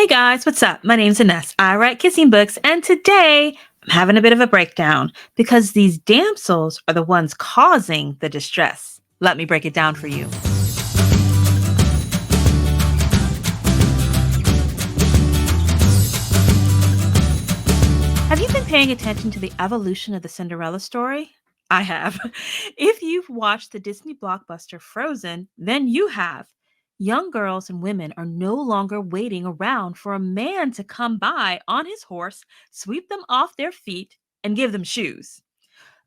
Hey guys, what's up? My name's Ines. I write kissing books, and today I'm having a bit of a breakdown because these damsels are the ones causing the distress. Let me break it down for you. Have you been paying attention to the evolution of the Cinderella story? I have. If you've watched the Disney blockbuster Frozen, then you have. Young girls and women are no longer waiting around for a man to come by on his horse, sweep them off their feet, and give them shoes.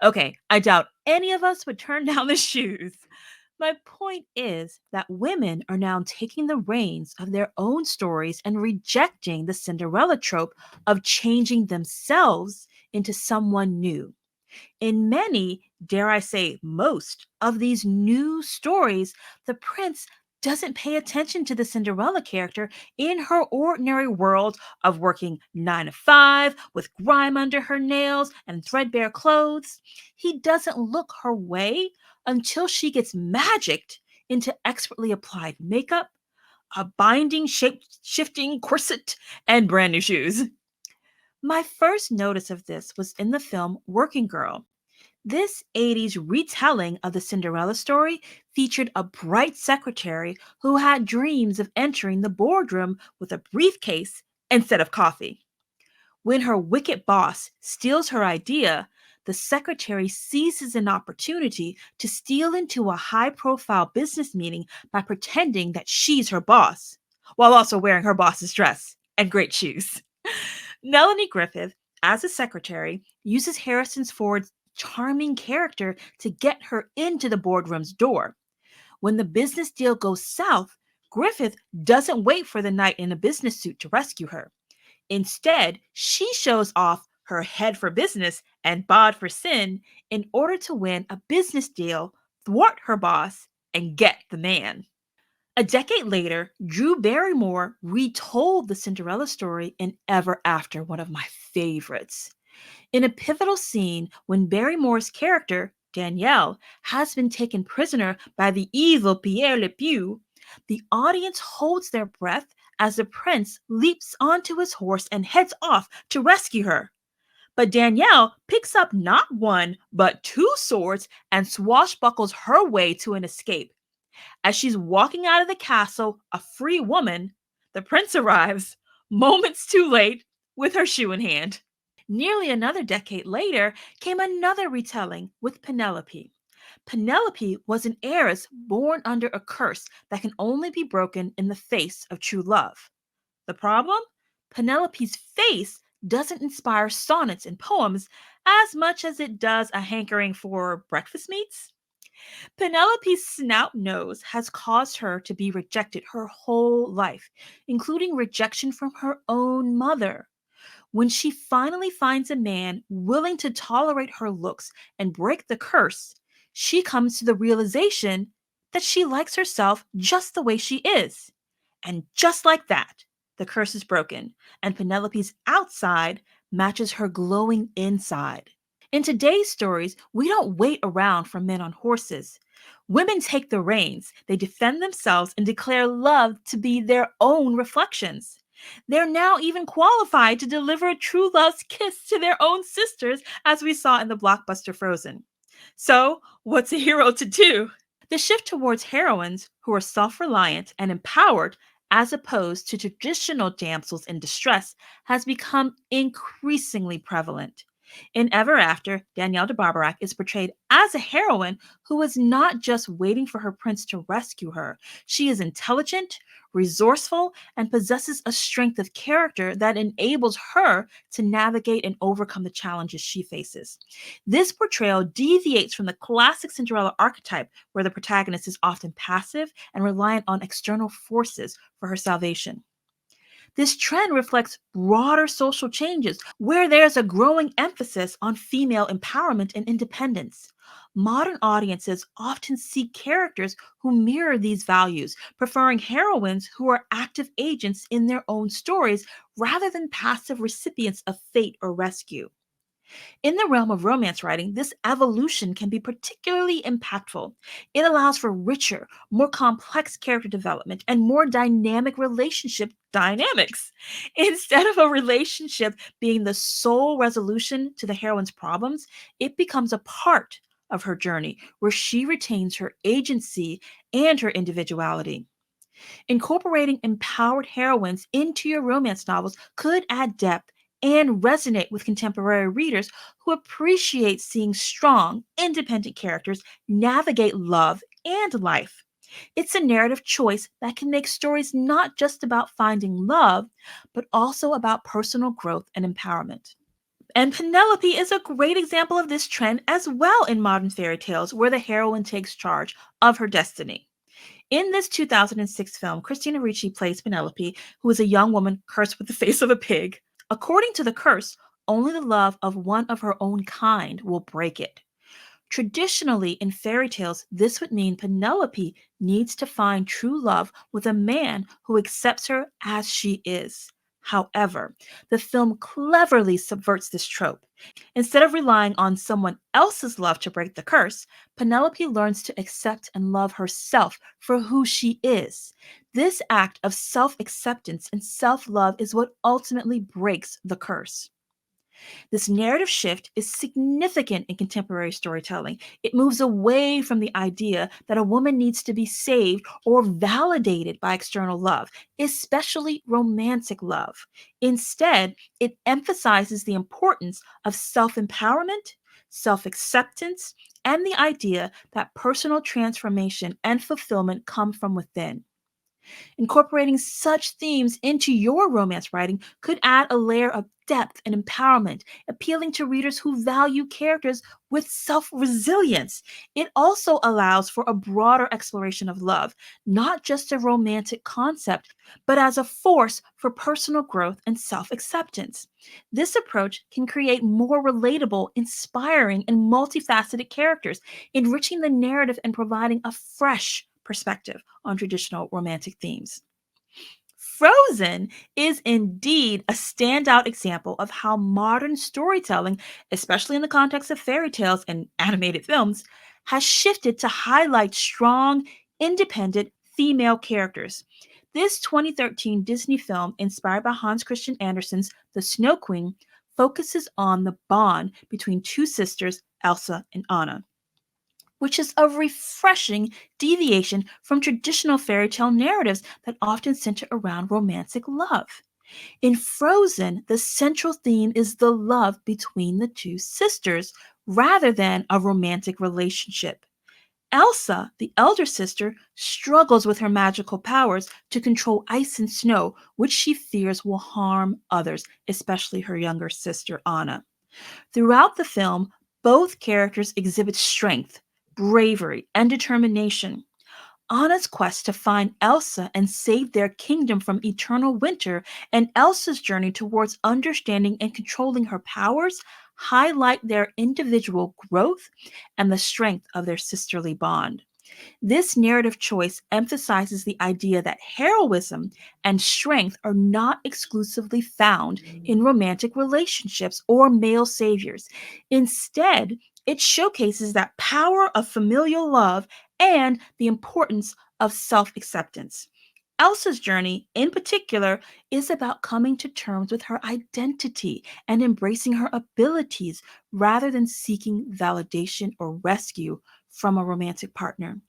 Okay, I doubt any of us would turn down the shoes. My point is that women are now taking the reins of their own stories and rejecting the Cinderella trope of changing themselves into someone new. In many, dare I say, most of these new stories, the prince doesn't pay attention to the Cinderella character in her ordinary world of working 9 to 5 with grime under her nails and threadbare clothes. He doesn't look her way until she gets magicked into expertly applied makeup, a binding shape shifting corset, and brand new shoes. My first notice of this was in the film Working Girl. This 80s retelling of the Cinderella story featured a bright secretary who had dreams of entering the boardroom with a briefcase instead of coffee. When her wicked boss steals her idea, the secretary seizes an opportunity to steal into a high profile business meeting by pretending that she's her boss, while also wearing her boss's dress and great shoes. Melanie Griffith, as a secretary, uses Harrison Ford's charming character to get her into the boardroom's door. When the business deal goes south, Griffith doesn't wait for the knight in a business suit to rescue her. Instead, she shows off her head for business and bod for sin in order to win a business deal, thwart her boss, and get the man. A decade later, Drew Barrymore retold the Cinderella story in Ever After, one of my favorites. In a pivotal scene when Barrymore's character, Danielle, has been taken prisoner by the evil Pierre Le Pew, the audience holds their breath as the prince leaps onto his horse and heads off to rescue her. But Danielle picks up not one, but two swords and swashbuckles her way to an escape. As she's walking out of the castle, a free woman, the prince arrives, moments too late, with her shoe in hand. Nearly another decade later came another retelling with Penelope. Penelope was an heiress born under a curse that can only be broken in the face of true love. The problem? Penelope's face doesn't inspire sonnets and poems as much as it does a hankering for breakfast meats. Penelope's snout nose has caused her to be rejected her whole life, including rejection from her own mother. When she finally finds a man willing to tolerate her looks and break the curse, she comes to the realization that she likes herself just the way she is. And just like that, the curse is broken, and Penelope's outside matches her glowing inside. In today's stories, we don't wait around for men on horses. Women take the reins, they defend themselves and declare love to be their own reflections. They're now even qualified to deliver a true love's kiss to their own sisters, as we saw in the blockbuster Frozen. So, what's a hero to do? The shift towards heroines who are self reliant and empowered, as opposed to traditional damsels in distress, has become increasingly prevalent. In Ever After, Danielle de Barbarac is portrayed as a heroine who is not just waiting for her prince to rescue her. She is intelligent, resourceful, and possesses a strength of character that enables her to navigate and overcome the challenges she faces. This portrayal deviates from the classic Cinderella archetype, where the protagonist is often passive and reliant on external forces for her salvation. This trend reflects broader social changes where there's a growing emphasis on female empowerment and independence. Modern audiences often seek characters who mirror these values, preferring heroines who are active agents in their own stories rather than passive recipients of fate or rescue. In the realm of romance writing, this evolution can be particularly impactful. It allows for richer, more complex character development and more dynamic relationship dynamics. Instead of a relationship being the sole resolution to the heroine's problems, it becomes a part of her journey where she retains her agency and her individuality. Incorporating empowered heroines into your romance novels could add depth and resonate with contemporary readers who appreciate seeing strong, independent characters navigate love and life. It's a narrative choice that can make stories not just about finding love, but also about personal growth and empowerment. And Penelope is a great example of this trend as well in modern fairy tales, where the heroine takes charge of her destiny. In this 2006 film, Christina Ricci plays Penelope, who is a young woman cursed with the face of a pig. According to the curse, only the love of one of her own kind will break it. Traditionally, in fairy tales, this would mean Penelope needs to find true love with a man who accepts her as she is. However, the film cleverly subverts this trope. Instead of relying on someone else's love to break the curse, Penelope learns to accept and love herself for who she is. This act of self acceptance and self love is what ultimately breaks the curse. This narrative shift is significant in contemporary storytelling. It moves away from the idea that a woman needs to be saved or validated by external love, especially romantic love. Instead, it emphasizes the importance of self empowerment, self acceptance, and the idea that personal transformation and fulfillment come from within. Incorporating such themes into your romance writing could add a layer of depth and empowerment, appealing to readers who value characters with self resilience. It also allows for a broader exploration of love, not just a romantic concept, but as a force for personal growth and self acceptance. This approach can create more relatable, inspiring, and multifaceted characters, enriching the narrative and providing a fresh perspective on traditional romantic themes. Frozen is indeed a standout example of how modern storytelling, especially in the context of fairy tales and animated films, has shifted to highlight strong, independent female characters. This 2013 Disney film, inspired by Hans Christian Andersen's The Snow Queen, focuses on the bond between two sisters, Elsa and Anna, which is a refreshing deviation from traditional fairy tale narratives that often center around romantic love. In Frozen, the central theme is the love between the two sisters rather than a romantic relationship. Elsa, the elder sister, struggles with her magical powers to control ice and snow, which she fears will harm others, especially her younger sister Anna. Throughout the film, both characters exhibit strength, bravery, and determination. Anna's quest to find Elsa and save their kingdom from eternal winter, and Elsa's journey towards understanding and controlling her powers highlight their individual growth and the strength of their sisterly bond. This narrative choice emphasizes the idea that heroism and strength are not exclusively found in romantic relationships or male saviors. Instead, it showcases that power of familial love and the importance of self acceptance. Elsa's journey, in particular, is about coming to terms with her identity and embracing her abilities rather than seeking validation or rescue from a romantic partner.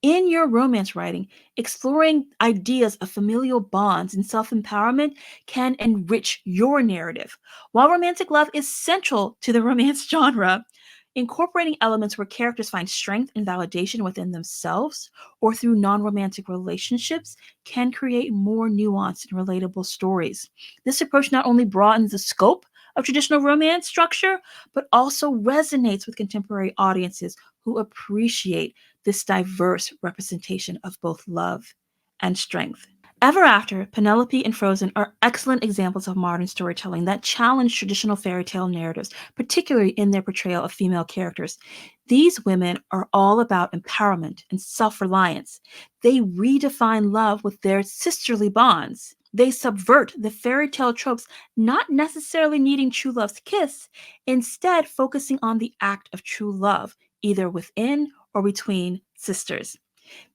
In your romance writing, exploring ideas of familial bonds and self empowerment can enrich your narrative. While romantic love is central to the romance genre, incorporating elements where characters find strength and validation within themselves or through non romantic relationships can create more nuanced and relatable stories. This approach not only broadens the scope of traditional romance structure, but also resonates with contemporary audiences who appreciate this diverse representation of both love and strength. Ever After, Penelope, and Frozen are excellent examples of modern storytelling that challenge traditional fairy tale narratives, particularly in their portrayal of female characters. These women are all about empowerment and self reliance. They redefine love with their sisterly bonds. They subvert the fairy tale tropes, not necessarily needing true love's kiss, instead, focusing on the act of true love, either within or between sisters.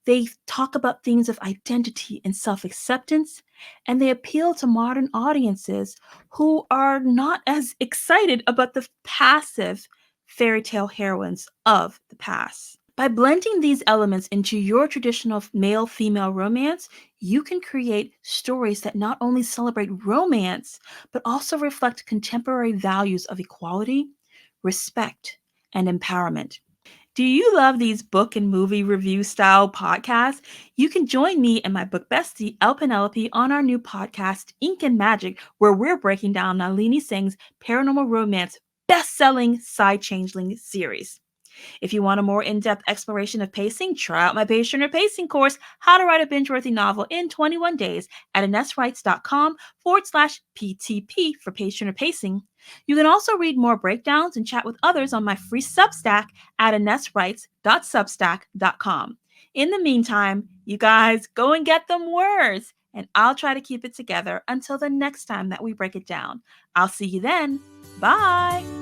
They talk about themes of identity and self acceptance, and they appeal to modern audiences who are not as excited about the passive fairy tale heroines of the past. By blending these elements into your traditional male female romance, you can create stories that not only celebrate romance, but also reflect contemporary values of equality, respect, and empowerment. Do you love these book and movie review style podcasts? You can join me and my book bestie, El Penelope, on our new podcast, Ink and Magic, where we're breaking down Nalini Singh's paranormal romance best-selling Side Changeling series. If you want a more in depth exploration of pacing, try out my Page Turner Pacing course, How to Write a Binge Worthy Novel in 21 Days at AnessWrites.com/PTP for Page Turner Pacing. You can also read more breakdowns and chat with others on my free Substack at AnessWrites.substack.com. In the meantime, you guys go and get them words, and I'll try to keep it together until the next time that we break it down. I'll see you then. Bye.